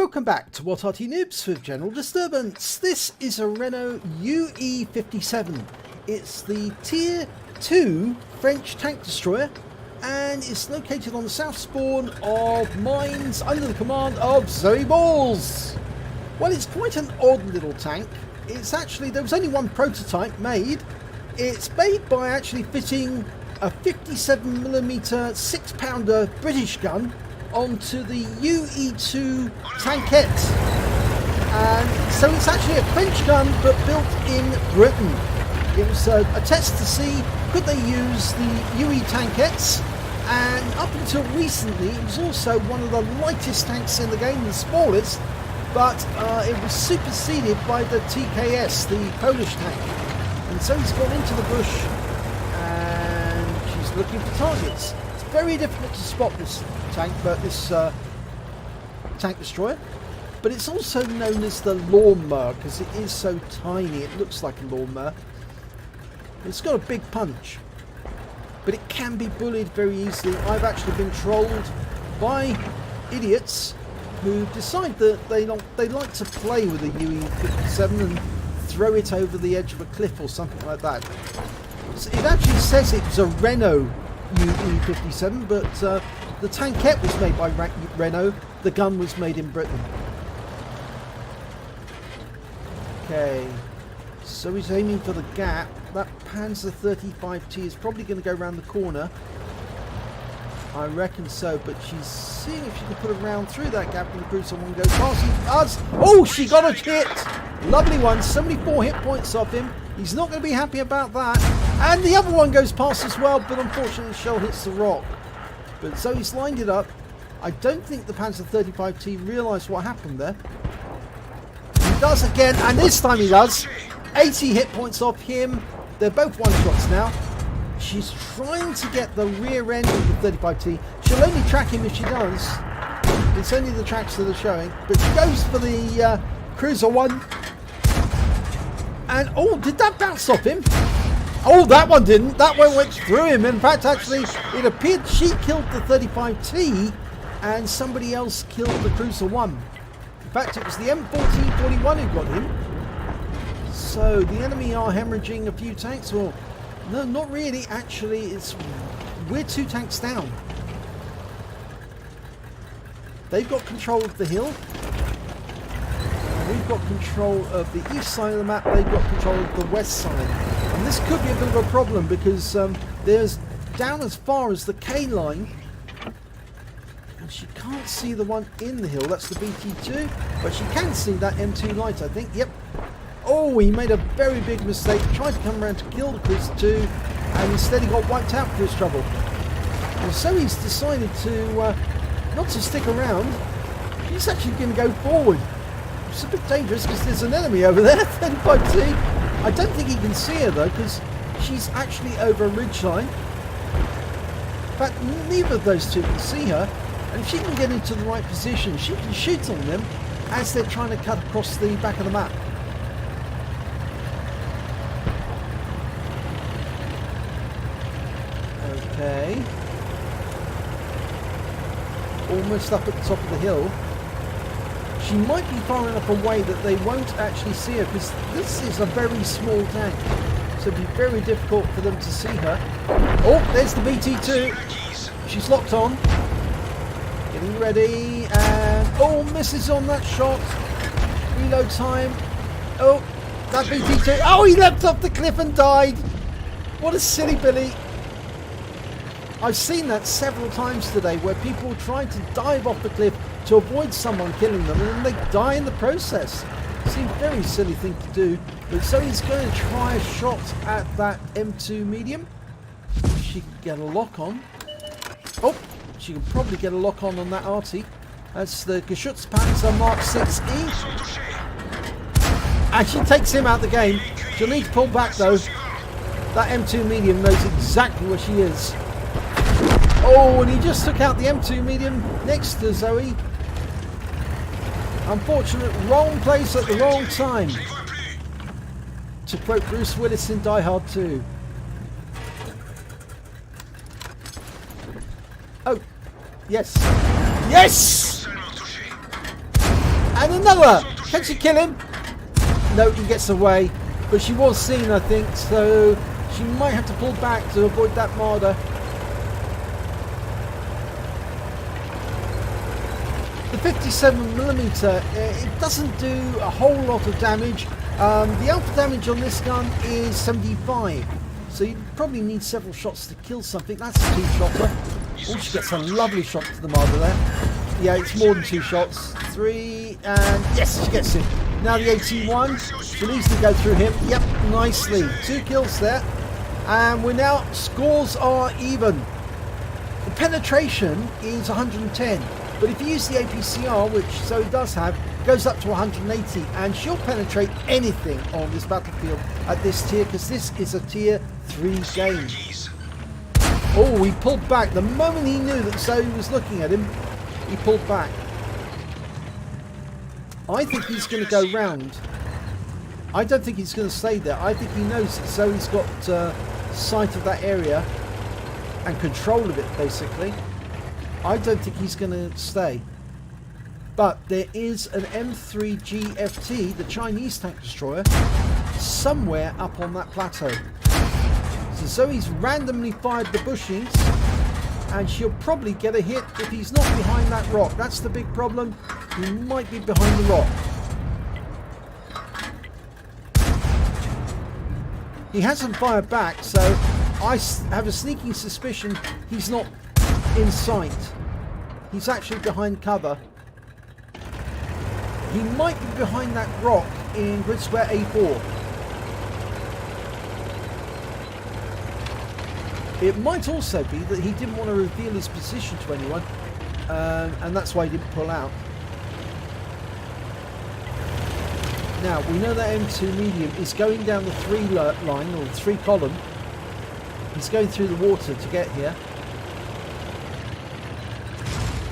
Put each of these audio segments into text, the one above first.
Welcome back to What Arty Noobs with General Disturbance. This is a Renault UE 57. It's the Tier 2 French tank destroyer and it's located on the south spawn of mines under the command of zoeballz. Well, it's quite an odd little tank. It's actually, there was only one prototype made. It's made by actually fitting a 57mm 6-pounder British gun onto the UE2 tankette, and so it's actually a French gun but built in Britain. It was a test to see could they use the UE tankettes, and up until recently it was also one of the lightest tanks in the game, the smallest, but it was superseded by the TKS, the Polish tank, and so he's gone into the bush and she's looking for targets. Very difficult to spot this tank, but this tank destroyer, but it's also known as the lawnmower because it is so tiny. It looks like a lawnmower. It's got a big punch, but it can be bullied very easily. I've actually been trolled by idiots who decide that they like to play with a UE57 and throw it over the edge of a cliff or something like that. So it actually says it's a Renault UE57, but the tankette was made by Renault, the gun was made in Britain. Okay, so he's aiming for the gap. That Panzer 35T is probably going to go around the corner. I reckon so, but she's seeing if she can put a round through that gap when the Cruiser 1 goes past. He does! Oh, she got a hit! Lovely one, 74 hit points off him. He's not going to be happy about that. And the other one goes past as well, but unfortunately the shell hits the rock. But so he's lined it up. I don't think the Panzer 35T realised what happened there. He does again, and this time he does. 80 hit points off him. They're both one-shots now. She's trying to get the rear end of the 35T. She'll only track him if she does. It's only the tracks that are showing. But she goes for the Cruiser 1. And, oh, did that bounce off him? Oh, that one didn't. That one went through him. In fact, actually, it appeared she killed the 35T and somebody else killed the Cruiser 1. In fact, it was the M1441 who got him. So, the enemy are hemorrhaging a few tanks. Well, no, not really. Actually, we're 2 tanks down. They've got control of the hill. We've got control of the east side of the map, they've got control of the west side. And this could be a bit of a problem because there's down as far as the K line. And she can't see the one in the hill, that's the BT2. But she can see that M2 light, I think. Yep. Oh, he made a very big mistake. Tried to come around to kill the Cruiser 2. And instead he got wiped out for his trouble. And so he's decided to not to stick around. He's actually going to go forward. It's a bit dangerous because there's an enemy over there, 35T. I don't think he can see her though because she's actually over a ridgeline. In fact, neither of those two can see her, and if she can get into the right position, she can shoot on them as they're trying to cut across the back of the map. Okay. Almost up at the top of the hill. She might be far enough away that they won't actually see her because this is a very small tank. So it'd be very difficult for them to see her. Oh, there's the BT2. She's locked on. Getting ready. And oh, misses on that shot. Reload time. Oh, that BT2. Oh, he leapt off the cliff and died. What a silly Billy. I've seen that several times today where people try to dive off the cliff to avoid someone killing them and then they die in the process. Seems a very silly thing to do, but so he's going to try a shot at that M2 medium. She can get a lock on. Oh, she can probably get a lock on that Arty. That's the Geschützpanzer Mark 6E. And she takes him out of the game. She'll need to pull back though. That M2 medium knows exactly where she is. Oh, and he just took out the M2 medium next to Zoe. Unfortunate, wrong place at the wrong time. To quote Bruce Willis in Die Hard 2. Oh, yes. Yes! And another! Can she kill him? No, he gets away. But she was seen, I think, so she might have to pull back to avoid that marder. The 57mm, it doesn't do a whole lot of damage. The alpha damage on this gun is 75. So you probably need several shots to kill something. That's a 2-shotter. Oh, she gets a lovely shot to the marder there. Yeah, it's more than 2 shots. 3, and yes, she gets it. Now the 81, she'll easily go through him. Yep, nicely. 2 kills there. And we're now, scores are even. The penetration is 110. But if you use the APCR, which Zoe does have, it goes up to 180. And she'll penetrate anything on this battlefield at this tier, because this is a tier 3 game. Oh, he pulled back. The moment he knew that Zoe was looking at him, he pulled back. I think he's going to go round. I don't think he's going to stay there. I think he knows that Zoe's got sight of that area and control of it, basically. I don't think he's going to stay. But there is an M3 GFT, the Chinese tank destroyer, somewhere up on that plateau. So Zoe's randomly fired the bushings, and she'll probably get a hit if he's not behind that rock. That's the big problem. He might be behind the rock. He hasn't fired back, so I have a sneaking suspicion he's not in sight. He's actually behind cover. He might be behind that rock in grid square A4. It might also be that he didn't want to reveal his position to anyone, and that's why he didn't pull out. Now, we know that M2 medium is going down the 3 line, or the 3 column. He's going through the water to get here.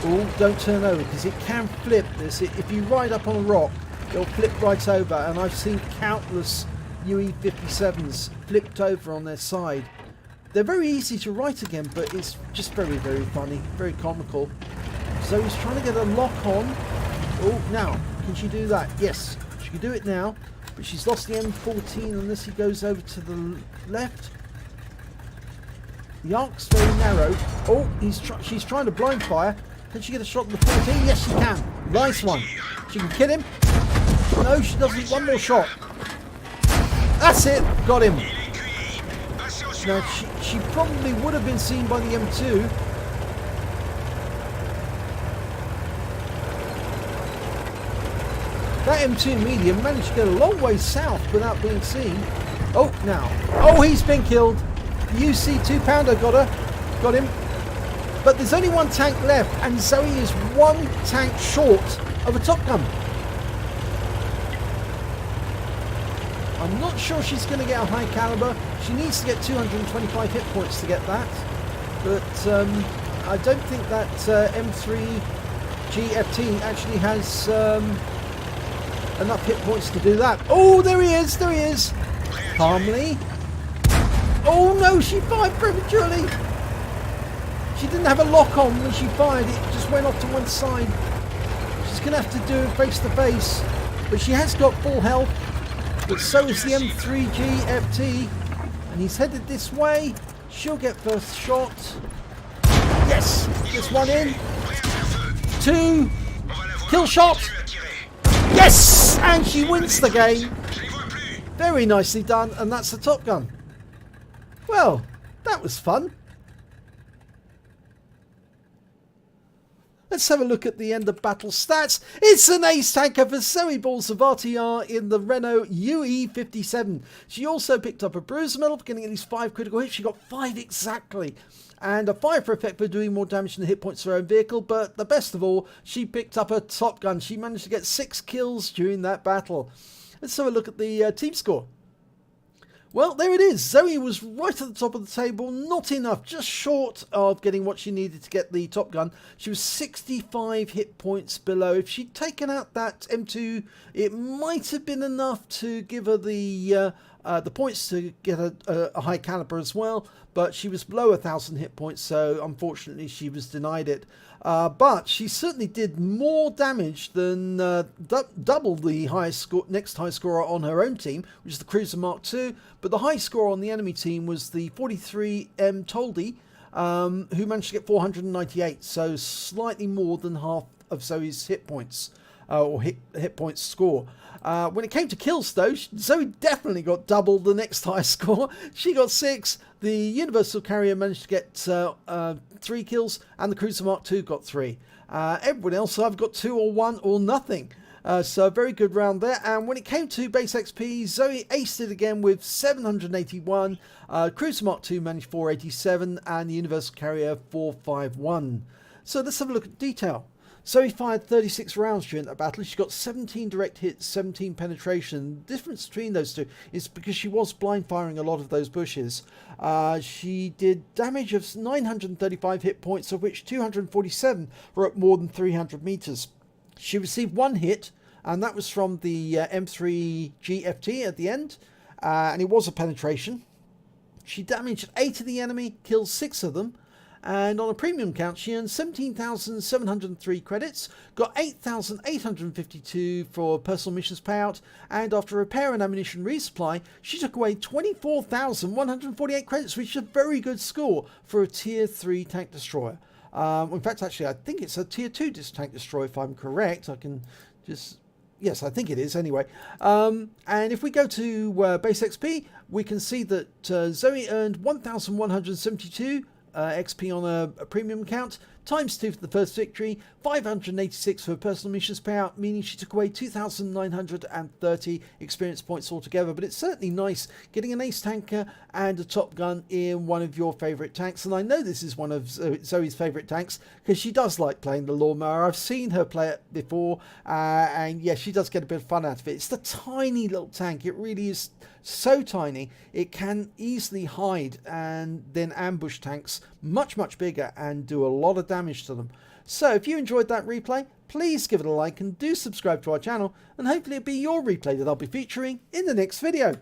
Oh, don't turn over, because it can flip this. If you ride up on a rock, it'll flip right over, and I've seen countless UE57s flipped over on their side. They're very easy to write again, but it's just very, very funny, very comical. So he's trying to get a lock on. Oh, now, can she do that? Yes, she can do it now, but she's lost the M14 unless he goes over to the left. The arc's very narrow. Oh, she's trying to blind fire. Can she get a shot on the 14? Yes, she can. Nice one. She can kill him. No, she doesn't. One more shot. That's it. Got him. Now, she probably would have been seen by the M2. That M2 medium managed to get a long way south without being seen. Oh, now. Oh, he's been killed. The UC 2-pounder got her. Got him. But there's only 1 tank left, and Zoe is 1 tank short of a Top Gun. I'm not sure she's going to get a high caliber. She needs to get 225 hit points to get that. But I don't think that M3 GFT actually has enough hit points to do that. Oh, there he is. There he is. Calmly. Oh, no, she fired prematurely. She didn't have a lock on when she fired. It just went off to one side. She's going to have to do it face to face. But she has got full health. But so is the M3 GFT. And he's headed this way. She'll get first shot. Yes! Gets 1 in. 2. Kill shot. Yes! And she wins the game. Very nicely done. And that's the Top Gun. Well, that was fun. Let's have a look at the end of battle stats. It's an ace tanker for zoeballz of Arty in the Renault UE57. She also picked up a bruiser medal for getting at least 5 critical hits. She got 5 exactly. And a fire for effect for doing more damage than the hit points of her own vehicle. But the best of all, she picked up a Top Gun. She managed to get 6 kills during that battle. Let's have a look at the team score. Well, there it is. Zoe was right at the top of the table, not enough, just short of getting what she needed to get the Top Gun. She was 65 hit points below. If she'd taken out that M2, it might have been enough to give her the points to get a high caliber as well, but she was below 1,000 hit points, so unfortunately she was denied it. But she certainly did more damage than double the highest score, next high scorer on her own team, which is the Cruiser Mark II. But the high score on the enemy team was the 43M Toldy, who managed to get 498, so slightly more than half of Zoe's hit points, or hit points score. When it came to kills, though, Zoe definitely got double the next highest score. She got 6. The Universal Carrier managed to get 3 kills, and the Cruiser Mark II got 3. Everyone else, I've got 2 or 1 or nothing. So a very good round there. And when it came to base XP, Zoe aced it again with 781. Cruiser Mark II managed 487, and the Universal Carrier 451. So let's have a look at detail. Zoe fired 36 rounds during that battle. She got 17 direct hits, 17 penetration. The difference between those two is because she was blind firing a lot of those bushes. She did damage of 935 hit points, of which 247 were at more than 300 meters. She received 1 hit, and that was from the M3 GFT at the end, and it was a penetration. She damaged 8 of the enemy, killed 6 of them. And on a premium count, she earned 17,703 credits, got 8,852 for personal missions payout, and after repair and ammunition resupply, she took away 24,148 credits, which is a very good score for a Tier 3 tank destroyer. In fact, actually, I think it's a Tier 2 tank destroyer, if I'm correct. I can just... Yes, I think it is anyway. And if we go to base XP, we can see that Zoe earned 1,172 XP on a premium account, times 2 for the first victory, 586 for personal missions payout, meaning she took away 2,930 experience points altogether. But it's certainly nice getting an ace tanker and a top gun in one of your favourite tanks, and I know this is one of Zoe's favourite tanks because she does like playing the lawnmower. I've seen her play it before, and yeah, she does get a bit of fun out of it. It's the tiny little tank. It really is so tiny. It can easily hide and then ambush tanks much bigger and do a lot of damage to them. So if you enjoyed that replay, please give it a like and do subscribe to our channel, and hopefully it'll be your replay that I'll be featuring in the next video.